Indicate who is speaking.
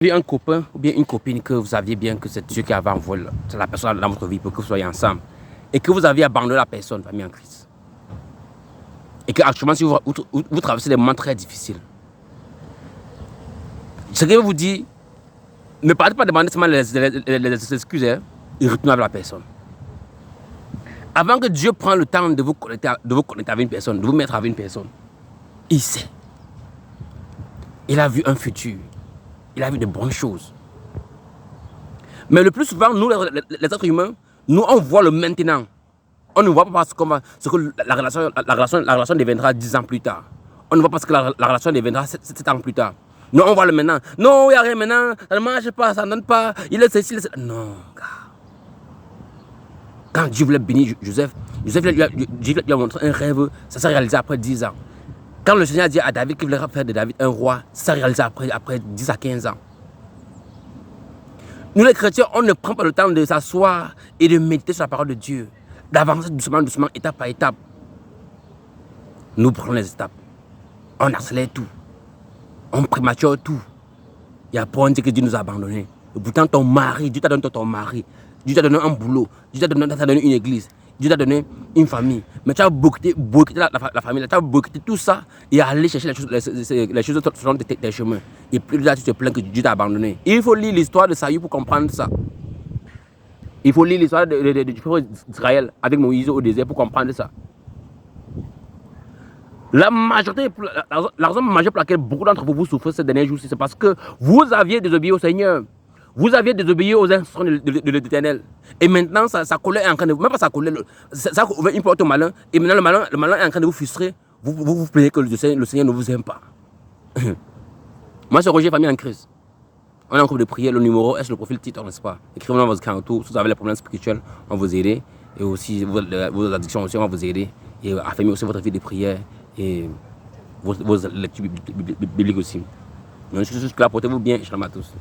Speaker 1: Un copain ou bien une copine que vous saviez bien que c'est Dieu qui avait envoyé la personne dans votre vie pour que vous soyez ensemble et que vous aviez abandonné la personne, famille en Christ. Et qu'actuellement, si vous traversez des moments très difficiles, ce que je vous dis, ne partez pas demander seulement les excuses et retournez avec la personne. Avant que Dieu prenne le temps de vous connecter avec une personne, de vous mettre avec une personne, il sait. Il a vu un futur. Il a vu de bonnes choses. Mais le plus souvent, nous, les êtres humains, nous, on voit le maintenant. On ne voit pas ce que la relation deviendra 10 ans plus tard. On ne voit pas ce que la relation deviendra 7 ans plus tard. Non, on voit le maintenant. Non, il n'y a rien maintenant. Ça ne marche pas, ça ne donne pas. Il est ceci, non, gars. Quand Dieu voulait bénir Joseph, Dieu lui a montré un rêve. Ça s'est réalisé après 10 ans. Quand le Seigneur a dit à David qu'il voulait faire de David un roi, ça s'est réalisé après 10 à 15 ans. Nous les chrétiens, on ne prend pas le temps de s'asseoir et de méditer sur la parole de Dieu. D'avancer doucement, doucement, étape par étape. Nous prenons les étapes. On accélère tout. On prémature tout. Et après on dit que Dieu nous a abandonnés. Et pourtant ton mari, Dieu t'a donné ton mari. Dieu t'a donné un boulot. Dieu t'a donné une église. Dieu t'a donné une famille. Mais tu as boycotté la famille. Tu as boycotté tout ça et aller chercher les choses selon tes chemins. Et plus là, tu te plains que Dieu t'a abandonné. Il faut lire l'histoire de Saül pour comprendre ça. Il faut lire l'histoire du peuple d'Israël avec Moïse au désert pour comprendre ça. La raison majeure pour laquelle beaucoup d'entre vous souffrent ces derniers jours, c'est parce que vous aviez désobéi au Seigneur. Vous aviez désobéi aux instructions de l'Éternel. Et maintenant, sa colère est en train de vous... Même pas sa colère, ça ouvre une porte au malin. Et maintenant, le malin est en train de vous frustrer. Vous plaignez que le Seigneur ne vous aime pas. Moi, c'est Roger, famille en Christ. On a un groupe de prière, le numéro est sur le profil titre, n'est-ce pas? Écrivez-nous dans votre canto. Si vous avez des problèmes spirituels, on va vous aider. Et aussi, vos addictions aussi, on va vous aider. Et affermir aussi votre vie de prière et vos lectures bibliques aussi. Donc, jusque-là, portez-vous bien. Shalom à tous.